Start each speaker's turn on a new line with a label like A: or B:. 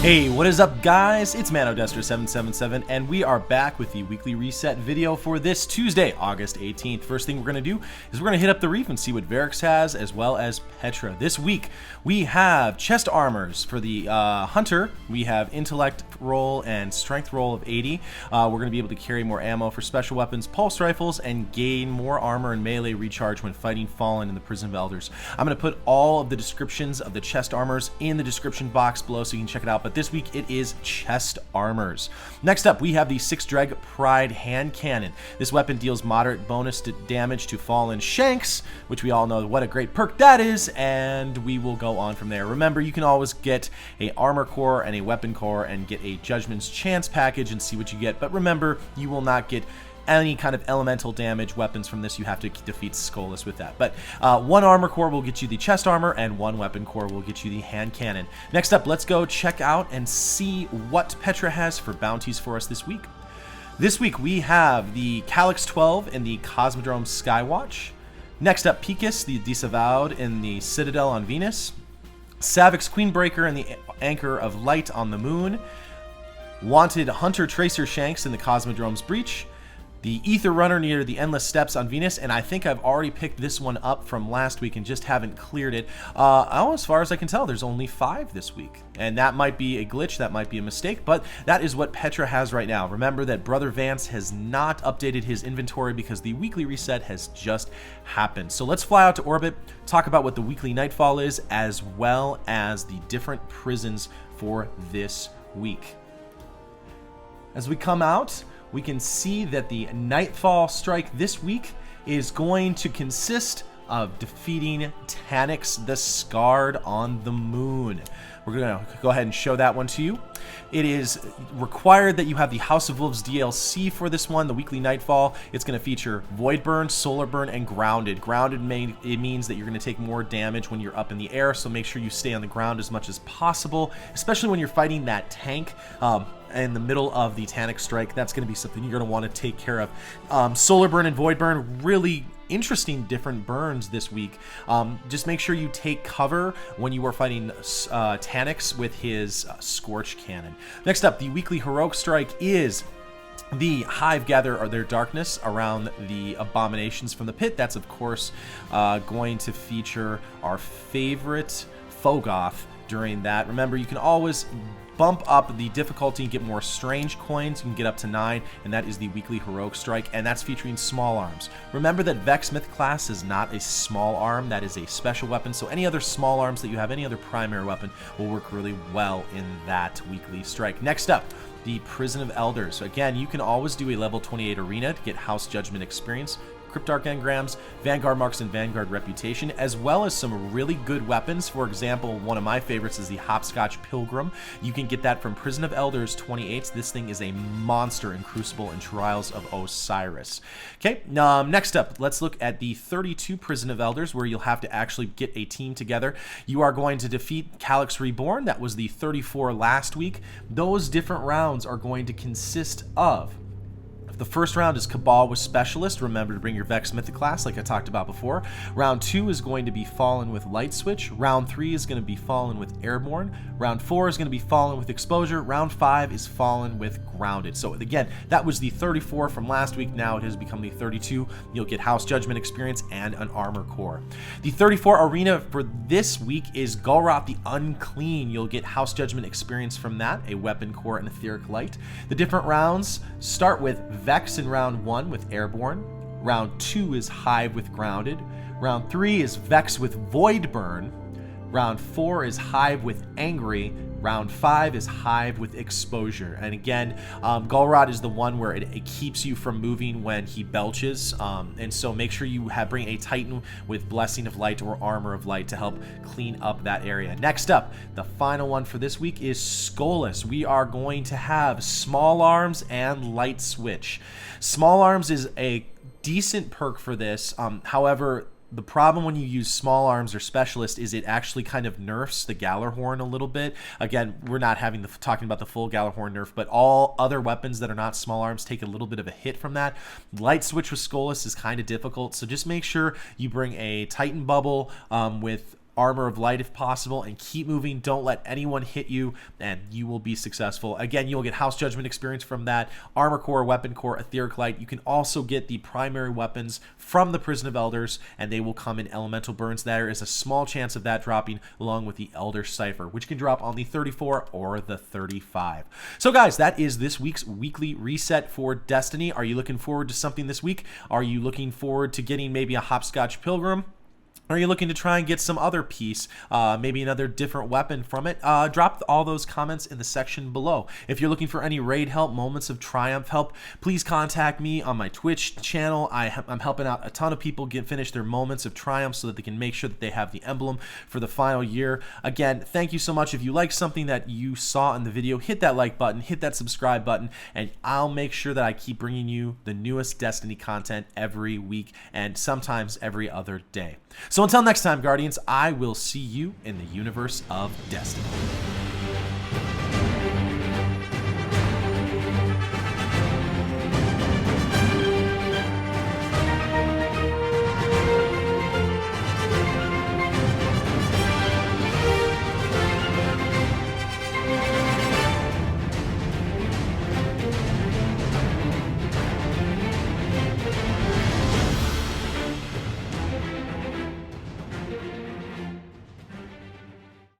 A: Hey, what is up guys? It's Mano 777 and we are back with the weekly reset video for this Tuesday, August 18th. First thing we're going to do is we're going to hit up the reef and see what Variks has as well as Petra. This week we have chest armors for the Hunter. We have Intellect roll and Strength roll of 80. We're going to be able to carry more ammo for special weapons, pulse rifles, and gain more armor and melee recharge when fighting Fallen in the Prison of Elders. I'm going to put all of the descriptions of the chest armors in the description box below so you can check it out. But this week it is chest armors. Next up, we have the 6-Dreg Pride hand cannon. This weapon deals moderate bonus to damage to fallen shanks, which we all know what a great perk that is, and we will go on from there. Remember, you can always get a armor core and a weapon core and get a Judgment's Chance package and see what you get, but remember, you will not get any kind of elemental damage weapons from this. You have to defeat Skolas with that. But one armor core will get you the chest armor, and one weapon core will get you the hand cannon. Next up, let's go check out and see what Petra has for bounties for us this week. This week we have the Calyx 12 in the Cosmodrome Skywatch. Next up, Picus, the Disavowed in the Citadel on Venus. Savik's Queenbreaker in the Anchor of Light on the Moon. Wanted Hunter Tracer Shanks in the Cosmodrome's Breach. The Ether Runner near the Endless Steps on Venus, and I think I've already picked this one up from last week and just haven't cleared it. As far as I can tell, there's only 5 this week, and that might be a glitch, that might be a mistake, but that is what Petra has right now. Remember that Brother Vance has not updated his inventory because the weekly reset has just happened. So let's fly out to orbit, talk about what the weekly Nightfall is, as well as the different prisons for this week. As we come out, we can see that the Nightfall strike this week is going to consist of defeating Taniks the Scarred on the Moon. We're going to go ahead and show that one to you. It is required that you have the House of Wolves DLC for this one, the weekly Nightfall. It's going to feature Void Burn, Solar Burn, and Grounded. Grounded it means that you're going to take more damage when you're up in the air, so make sure you stay on the ground as much as possible, especially when you're fighting that tank. In the middle of the Taniks strike, that's going to be something you're going to want to take care of. Solar Burn and Void Burn, really interesting different burns this week. Just make sure you take cover when you are fighting Taniks with his Scorch Cannon. Next up, the weekly Heroic Strike is the Hive gather their darkness around the abominations from the pit. That's of course going to feature our favorite Fogoth during that. Remember, you can always bump up the difficulty and get more strange coins. You can get up to 9, and that is the weekly Heroic Strike, and that's featuring small arms. Remember that Vex Myth class is not a small arm, that is a special weapon, so any other small arms that you have, any other primary weapon, will work really well in that weekly strike. Next up, the Prison of Elders. Again, you can always do a level 28 arena to get House Judgment experience, Cryptarch Engrams, Vanguard Marks, and Vanguard Reputation, as well as some really good weapons. For example, one of my favorites is the Hopscotch Pilgrim. You can get that from Prison of Elders 28. This thing is a monster in Crucible and Trials of Osiris. Okay, next up, let's look at the 32 Prison of Elders, where you'll have to actually get a team together. You are going to defeat Calyx Reborn. That was the 34 last week. Those different rounds are going to consist of: the first round is Cabal with Specialist. Remember to bring your Vex Mythic class like I talked about before. Round 2 is going to be Fallen with Light Switch. Round 3 is going to be Fallen with Airborne. Round 4 is going to be Fallen with Exposure. Round 5 is Fallen with Grounded. So again, that was the 34 from last week. Now it has become the 32. You'll get House Judgment experience and an Armor Core. The 34 arena for this week is Golroth the Unclean. You'll get House Judgment experience from that, a Weapon Core and Etheric Light. The different rounds start with Vex in round 1 with Airborne. Round 2 is Hive with Grounded. Round 3 is Vex with Void Burn. Round 4 is Hive with Angry. Round 5 is Hive with Exposure. And again, Golroth is the one where it keeps you from moving when he belches. And so make sure you bring a Titan with Blessing of Light or Armor of Light to help clean up that area. Next up, the final one for this week is Skolas. We are going to have Small Arms and Light Switch. Small Arms is a decent perk for this. However, The problem when you use small arms or specialist is it actually kind of nerfs the Gallarhorn a little bit. Again, we're not talking about the full Gallarhorn nerf, but all other weapons that are not small arms take a little bit of a hit from that. Light switch with Skolas is kind of difficult, so just make sure you bring a Titan bubble with Armor of Light if possible, and keep moving. Don't let anyone hit you, and you will be successful. Again, you'll get House Judgment experience from that. Armor Core, Weapon Core, Etheric Light. You can also get the primary weapons from the Prison of Elders, and they will come in Elemental Burns. There is a small chance of that dropping along with the Elder Cipher, which can drop on the 34 or the 35. So guys, that is this week's weekly reset for Destiny. Are you looking forward to something this week? Are you looking forward to getting maybe a Hopscotch Pilgrim? Are you looking to try and get some other piece, maybe another different weapon from it? Drop all those comments in the section below. If you're looking for any raid help, moments of triumph help, please contact me on my Twitch channel. I'm helping out a ton of people finish their moments of triumph so that they can make sure that they have the emblem for the final year. Again, thank you so much. If you like something that you saw in the video, hit that like button, hit that subscribe button, and I'll make sure that I keep bringing you the newest Destiny content every week and sometimes every other day. So until next time, Guardians, I will see you in the universe of Destiny.